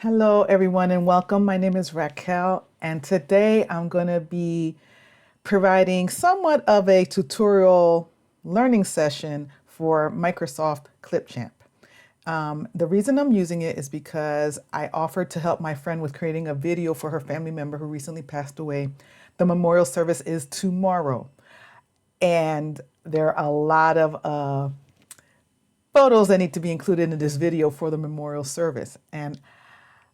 Hello, everyone, and welcome. My name is Raquel, and today I'm going to be providing somewhat of a tutorial learning session for Microsoft Clipchamp. The reason I'm using it is because I offered to help my friend with creating a video for her family member who recently passed away. The memorial service is tomorrow, and there are a lot of photos that need to be included in this video for the memorial service. And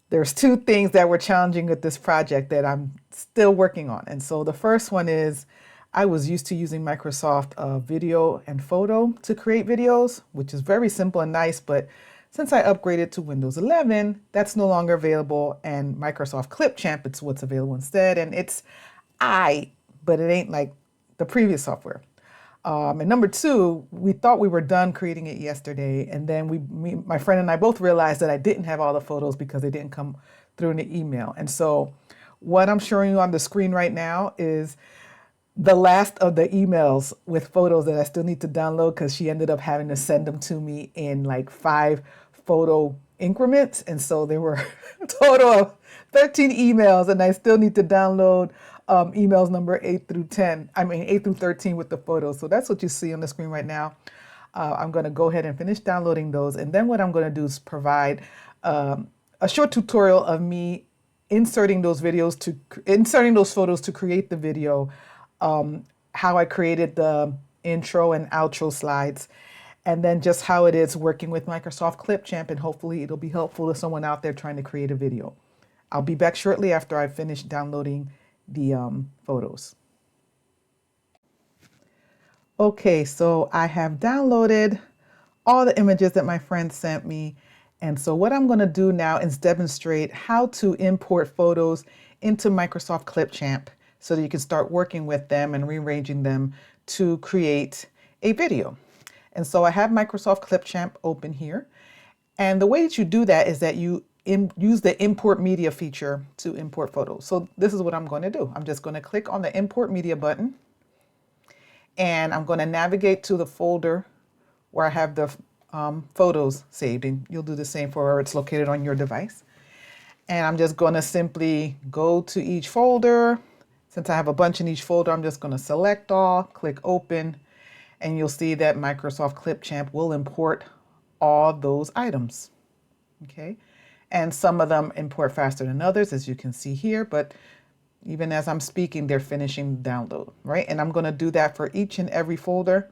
there's two things that were challenging with this project that I'm still working on. And so the first one is I was used to using Microsoft Video and Photo to create videos, which is very simple and nice. But since I upgraded to Windows 11, that's no longer available. And Microsoft Clipchamp, it's what's available instead. And it's but it ain't like the previous software. And number two, we thought we were done creating it yesterday, and then my friend and I both realized that I didn't have all the photos because they didn't come through in the email. And so what I'm showing you on the screen right now is the last of the emails with photos that I still need to download because she ended up having to send them to me in like 5 photo increments. And so there were a total of 13 emails, and I still need to download emails number 8 through 13 with the photos. So that's what you see on the screen right now. I'm going to go ahead and finish downloading those. And then what I'm going to do is provide a short tutorial of me inserting those photos to create the video, how I created the intro and outro slides, and then just how it is working with Microsoft Clipchamp, and hopefully it'll be helpful to someone out there trying to create a video. I'll be back shortly after I finish downloading the photos. Okay, so I have downloaded all the images that my friend sent me. And so what I'm going to do now is demonstrate how to import photos into Microsoft Clipchamp so that you can start working with them and rearranging them to create a video. And so I have Microsoft Clipchamp open here. And the way that you do that is that you use the import media feature to import photos. So this is what I'm going to do. I'm just going to click on the import media button, and I'm going to navigate to the folder where I have the photos saved, and you'll do the same for where it's located on your device. And I'm just going to simply go to each folder. Since I have a bunch in each folder, I'm just going to select all, click open, and you'll see that Microsoft Clipchamp will import all those items. Okay. And some of them import faster than others, as you can see here, but even as I'm speaking, they're finishing the download, right? And I'm going to do that for each and every folder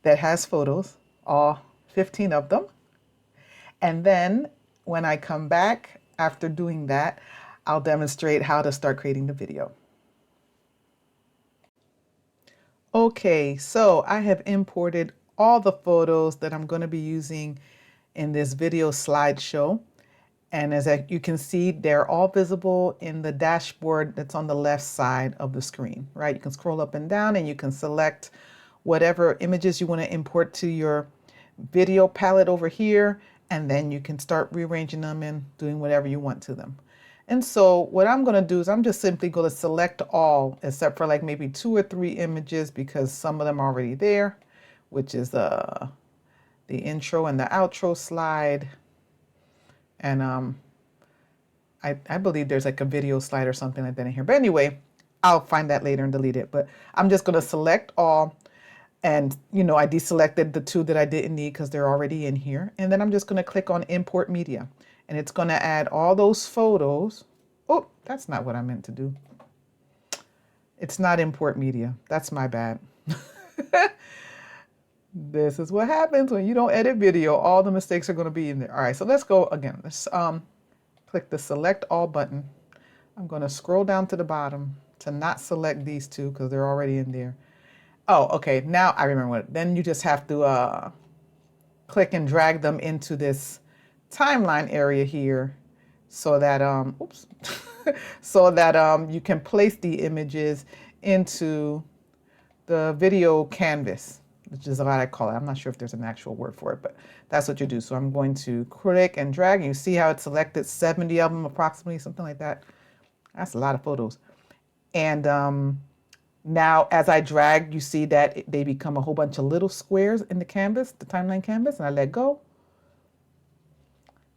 that has photos, all 15 of them. And then when I come back after doing that, I'll demonstrate how to start creating the video. Okay, so I have imported all the photos that I'm going to be using in this video slideshow. And as you can see, they're all visible in the dashboard that's on the left side of the screen, right? You can scroll up and down, and you can select whatever images you want to import to your video palette over here, and then you can start rearranging them and doing whatever you want to them. And so what I'm going to do is I'm just simply going to select all except for like maybe 2 or 3 images, because some of them are already there, which is the intro and the outro slide. And I believe there's like a video slide or something like that in here. But anyway, I'll find that later and delete it. But I'm just going to select all. And, I deselected the 2 that I didn't need because they're already in here. And then I'm just going to click on Import Media. And it's going to add all those photos. Oh, that's not what I meant to do. It's not Import Media. That's my bad. This is what happens when you don't edit video. All the mistakes are going to be in there. All right, so let's go again. Let's click the Select All button. I'm going to scroll down to the bottom to not select these 2 because they're already in there. Oh, okay. Now I remember what. Then you just have to click and drag them into this timeline area here, so that oops, so that you can place the images into the video canvas, which is what I call it. I'm not sure if there's an actual word for it, but that's what you do. So I'm going to click and drag, and you see how it's selected 70 of them approximately, something like that. That's a lot of photos. And now as I drag, you see that they become a whole bunch of little squares in the canvas, the timeline canvas, and I let go.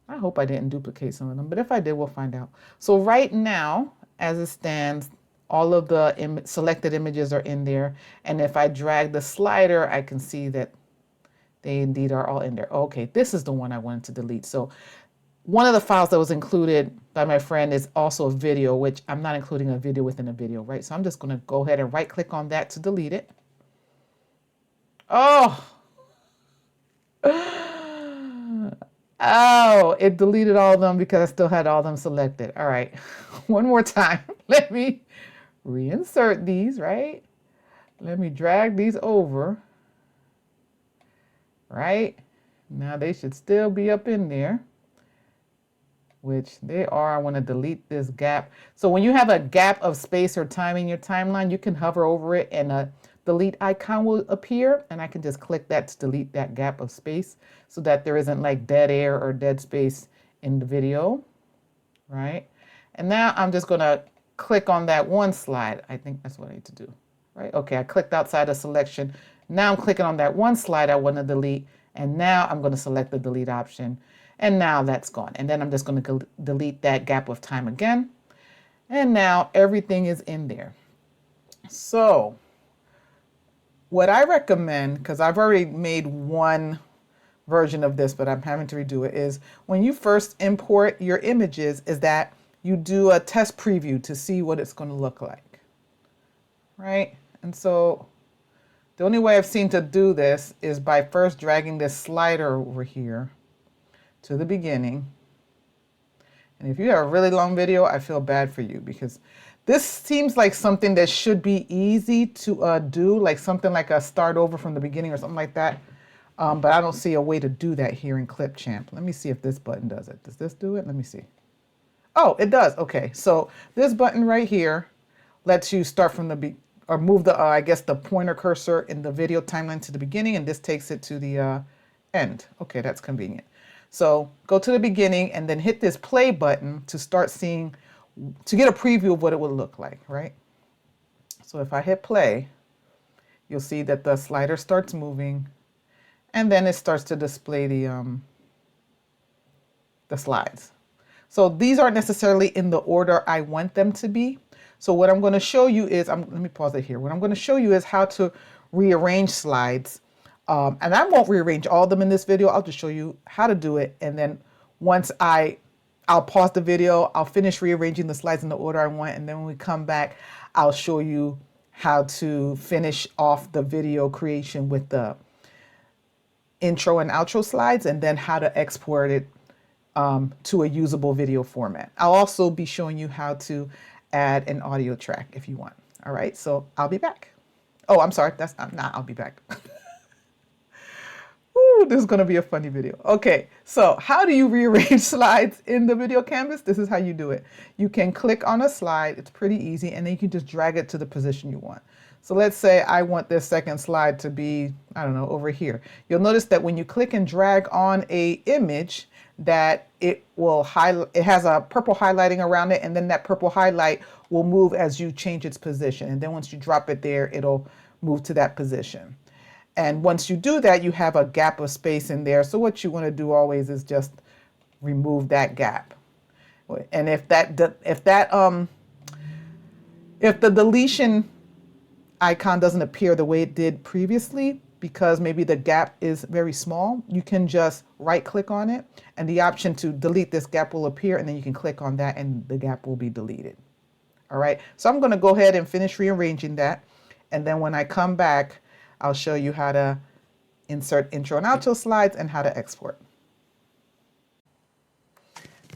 I hope I didn't duplicate some of them, but if I did, we'll find out. So right now, as it stands, all of the selected images are in there. And if I drag the slider, I can see that they indeed are all in there. Okay, this is the one I wanted to delete. So one of the files that was included by my friend is also a video, which I'm not including a video within a video, right? So I'm just going to go ahead and right click on that to delete it. Oh, oh, it deleted all of them because I still had all of them selected. All right, one more time. Let me reinsert these, right? Let me drag these over, right? Now they should still be up in there, which they are. I want to delete this gap. So when you have a gap of space or time in your timeline, you can hover over it and a delete icon will appear, and I can just click that to delete that gap of space so that there isn't like dead air or dead space in the video, right? And now I'm just going to click on that one slide. I think that's what I need to do, right? Okay, I clicked outside the selection. Now I'm clicking on that one slide I want to delete, and now I'm going to select the delete option, and now that's gone. And then I'm just going to delete that gap of time again, and now everything is in there. So what I recommend, because I've already made one version of this, but I'm having to redo it, is when you first import your images is that you do a test preview to see what it's going to look like, right? And so the only way I've seen to do this is by first dragging this slider over here to the beginning. And if you have a really long video, I feel bad for you because this seems like something that should be easy to do, like something like a start over from the beginning or something like that. But I don't see a way to do that here in Clipchamp. Let me see if this button does it. Does this do it? Let me see. Oh, it does. Okay, so this button right here lets you start from the or move the, I guess, the pointer cursor in the video timeline to the beginning, and this takes it to the end. Okay, that's convenient. So go to the beginning and then hit this play button to start seeing, to get a preview of what it would look like, right? So if I hit play, you'll see that the slider starts moving, and then it starts to display the slides. So these aren't necessarily in the order I want them to be. So what I'm going to show you is, let me pause it here. What I'm going to show you is how to rearrange slides. And I won't rearrange all of them in this video. I'll just show you how to do it. And then once I'll pause the video, I'll finish rearranging the slides in the order I want. And then when we come back, I'll show you how to finish off the video creation with the intro and outro slides, and then how to export it to a usable video format. I'll also be showing you how to add an audio track if you want. All right, so I'll be back. Oh, I'm sorry, that's not, I'll be back. Ooh, this is gonna be a funny video. Okay, so how do you rearrange slides in the video canvas? This is how you do it. You can click on a slide, it's pretty easy, and then you can just drag it to the position you want. So let's say I want this second slide to be, I don't know, over here. You'll notice that when you click and drag on a image, that it will highlight, it has a purple highlighting around it, and then that purple highlight will move as you change its position. And then once you drop it there, it'll move to that position. And once you do that, you have a gap of space in there. So what you want to do always is just remove that gap. And if the deletion icon doesn't appear the way it did previously, because maybe the gap is very small, you can just right click on it and the option to delete this gap will appear, and then you can click on that and the gap will be deleted. All right, so I'm going to go ahead and finish rearranging that, and then when I come back, I'll show you how to insert intro and outro slides and how to export.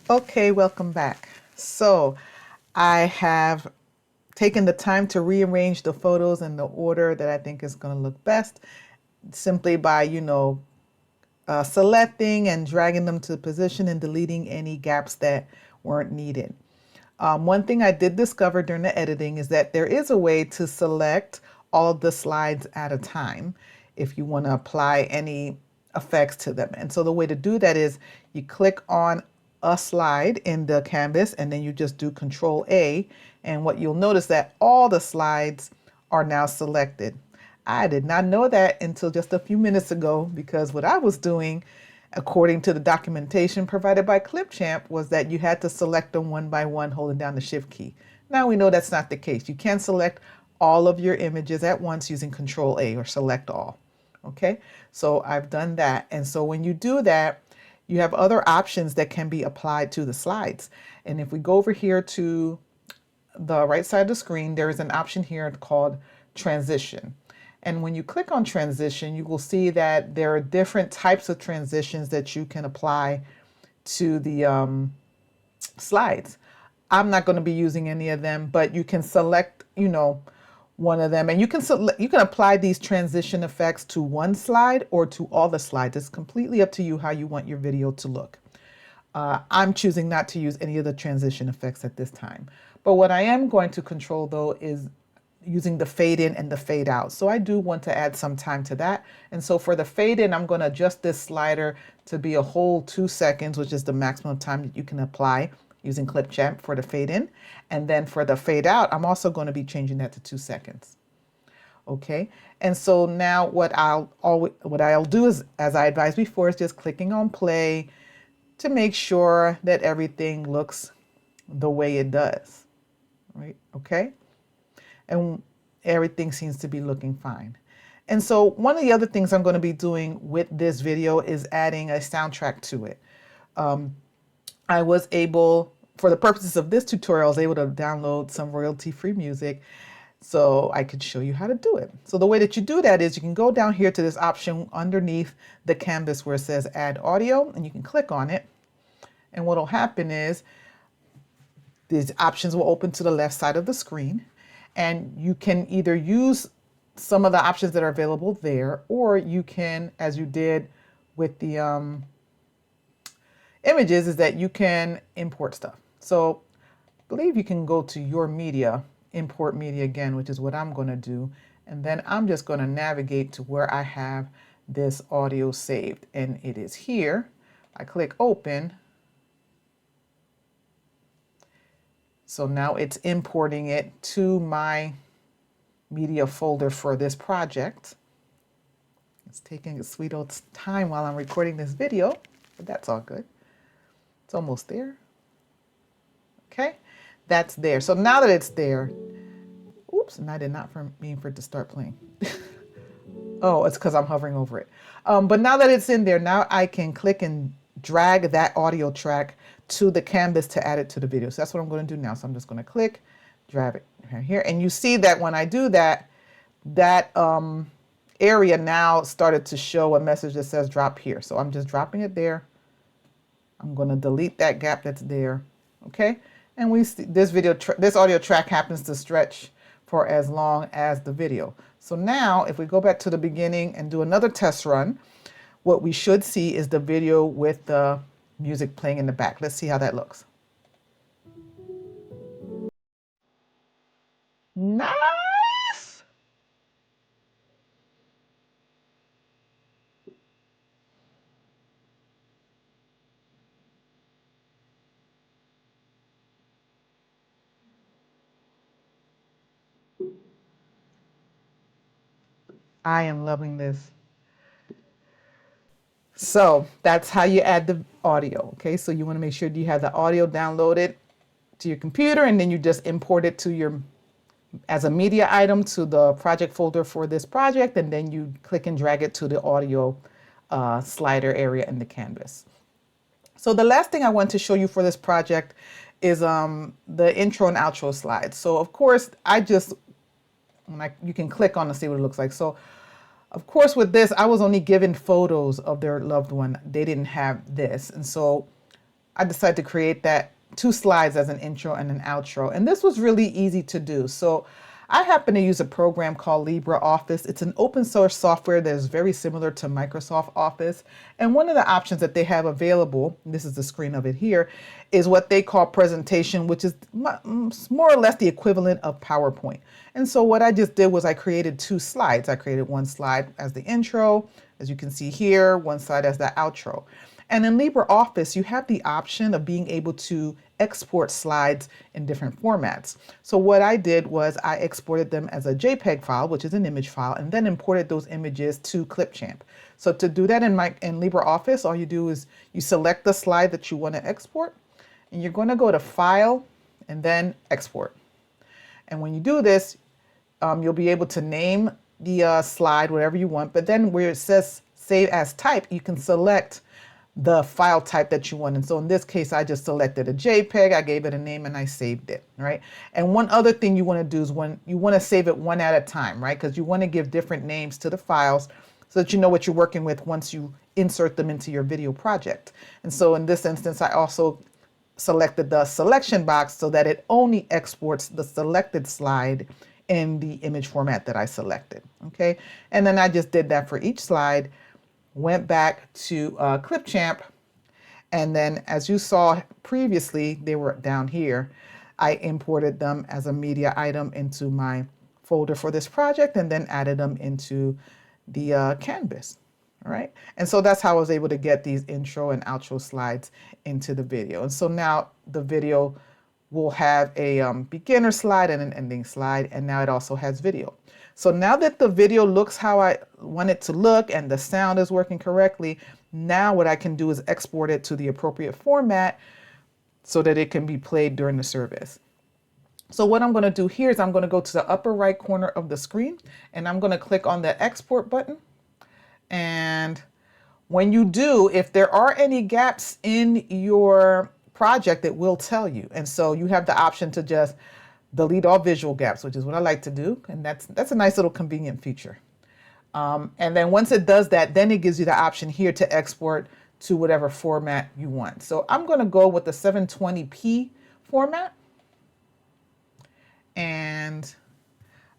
Okay, welcome back. So I have taken the time to rearrange the photos in the order that I think is going to look best, simply by, selecting and dragging them to position and deleting any gaps that weren't needed. One thing I did discover during the editing is that there is a way to select all of the slides at a time if you want to apply any effects to them. And so the way to do that is you click on a slide in the canvas and then you just do Control A, and what you'll notice that all the slides are now selected. I did not know that until just a few minutes ago, because what I was doing according to the documentation provided by Clipchamp, was that you had to select them one by one holding down the Shift key. Now we know that's not the case. You can select all of your images at once using Control A or Select All. Okay, so I've done that. And so when you do that, you have other options that can be applied to the slides. And if we go over here to the right side of the screen, there is an option here called Transition. And when you click on Transition, you will see that there are different types of transitions that you can apply to the slides. I'm not going to be using any of them, but you can select, one of them, and you can apply these transition effects to one slide or to all the slides. It's completely up to you how you want your video to look. I'm choosing not to use any of the transition effects at this time. But what I am going to control though is using the fade in and the fade out. So I do want to add some time to that. And so for the fade in, I'm going to adjust this slider to be a whole 2 seconds, which is the maximum time that you can apply using Clipchamp for the fade in. And then for the fade out, I'm also going to be changing that to 2 seconds. Okay. And so now what I'll do is, as I advised before, is just clicking on play to make sure that everything looks the way it does. Right. Okay. And everything seems to be looking fine. And so one of the other things I'm going to be doing with this video is adding a soundtrack to it. I was able, for the purposes of this tutorial, I was able to download some royalty-free music so I could show you how to do it. So the way that you do that is you can go down here to this option underneath the canvas where it says Add Audio, and you can click on it. And what will happen is these options will open to the left side of the screen. And you can either use some of the options that are available there, or you can, as you did with the images, is that you can import stuff. So I believe you can go to your media, import media again, which is what I'm going to do. And then I'm just going to navigate to where I have this audio saved. And it is here. I click open. So now it's importing it to my media folder for this project. It's taking its sweet old time while I'm recording this video, but that's all good. It's almost there. Okay, that's there. So now that it's there, oops, and I did not mean for it to start playing. Oh, it's because I'm hovering over it. But now that it's in there, now I can click and drag that audio track to the canvas to add it to the video. So that's what I'm going to do now. So I'm just going to click, drag it right here. And you see that when I do that, that area now started to show a message that says drop here. So I'm just dropping it there. I'm going to delete that gap that's there. Okay. And we see this this audio track happens to stretch for as long as the video. So now if we go back to the beginning and do another test run, what we should see is the video with the music playing in the back. Let's see how that looks. Nice. I am loving this. So that's how you add the audio. Okay, so you want to make sure you have the audio downloaded to your computer, and then you just import it to your as a media item to the project folder for this project, and then you click and drag it to the audio slider area in the canvas. So the last thing I want to show you for this project is the intro and outro slides. So of course you can click on to see what it looks like. So of course with this, I was only given photos of their loved one. They didn't have this. And so I decided to create that 2 slides as an intro and an outro. And this was really easy to do. So I happen to use a program called LibreOffice. It's an open source software that is very similar to Microsoft Office. And one of the options that they have available, this is the screen of it here, is what they call presentation, which is more or less the equivalent of PowerPoint. And so what I just did was I created 2 slides. I created one slide as the intro, as you can see here, one slide as the outro. And in LibreOffice, you have the option of being able to export slides in different formats. So what I did was I exported them as a JPEG file, which is an image file, and then imported those images to Clipchamp. So to do that in LibreOffice, all you do is you select the slide that you want to export, and you're going to go to File and then Export. And when you do this, you'll be able to name the slide whatever you want, but then where it says Save as Type, you can select the file type that you want. And so in this case, I just selected a JPEG, I gave it a name, and I saved it, right? And one other thing you want to do is when you want to save it one at a time, right? Because you want to give different names to the files so that you know what you're working with once you insert them into your video project. And so in this instance, I also selected the selection box so that it only exports the selected slide in the image format that I selected, okay? And then I just did that for each slide, went back to Clipchamp, and then as you saw previously, they were down here. I imported them as a media item into my folder for this project and then added them into the canvas, all right? And so that's how I was able to get these intro and outro slides into the video. And so now the video will have a beginner slide and an ending slide, and now it also has video. So now that the video looks how I want it to look and the sound is working correctly, now what I can do is export it to the appropriate format so that it can be played during the service. So what I'm going to do here is I'm going to go to the upper right corner of the screen, and I'm going to click on the export button. And when you do, if there are any gaps in your project, it will tell you. And so you have the option to just delete all visual gaps, which is what I like to do. And that's a nice little convenient feature. And then once it does that, then it gives you the option here to export to whatever format you want. So I'm going to go with the 720p format. And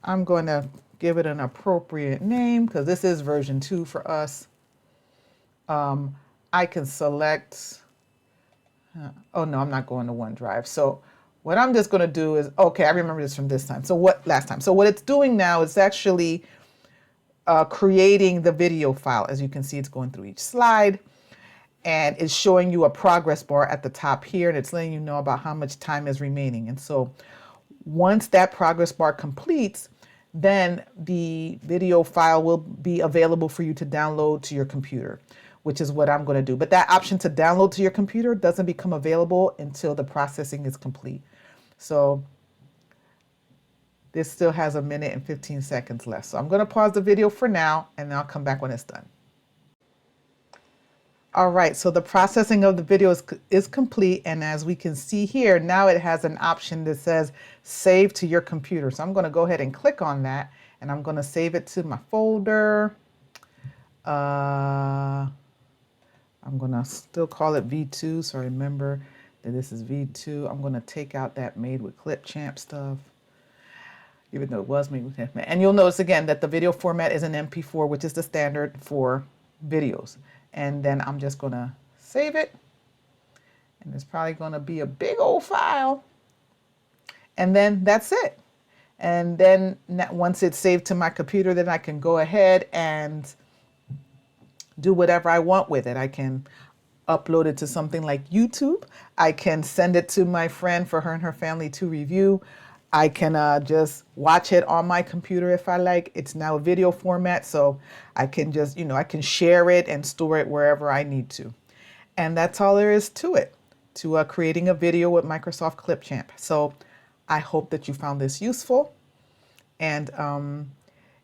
I'm going to give it an appropriate name because this is version 2 for us. I can select, oh no, I'm not going to OneDrive. So what I'm just going to do is, okay, I remember this from this time. So last time. So what it's doing now is actually creating the video file. As you can see, it's going through each slide, and it's showing you a progress bar at the top here, and it's letting you know about how much time is remaining. And so once that progress bar completes, then the video file will be available for you to download to your computer, which is what I'm going to do. But that option to download to your computer doesn't become available until the processing is complete. So this still has 1 minute and 15 seconds left. So I'm going to pause the video for now, and I'll come back when it's done. All right, so the processing of the video is complete, and as we can see here, now it has an option that says save to your computer. So I'm going to go ahead and click on that, and I'm going to save it to my folder. I'm going to still call it V2, so remember that this is V2. I'm going to take out that made with Clipchamp stuff, even though it was made with Clipchamp. And you'll notice again that the video format is an MP4, which is the standard for videos. And then I'm just going to save it. And it's probably going to be a big old file. And then that's it. And then once it's saved to my computer, then I can go ahead and do whatever I want with it. I can upload it to something like YouTube. I can send it to my friend for her and her family to review. I can just watch it on my computer if I like. It's now a video format, so I can just, I can share it and store it wherever I need to. And that's all there is to it, to creating a video with Microsoft Clipchamp. So I hope that you found this useful. And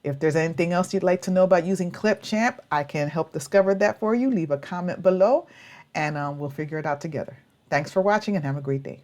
if there's anything else you'd like to know about using Clipchamp, I can help discover that for you. Leave a comment below, and we'll figure it out together. Thanks for watching, and have a great day.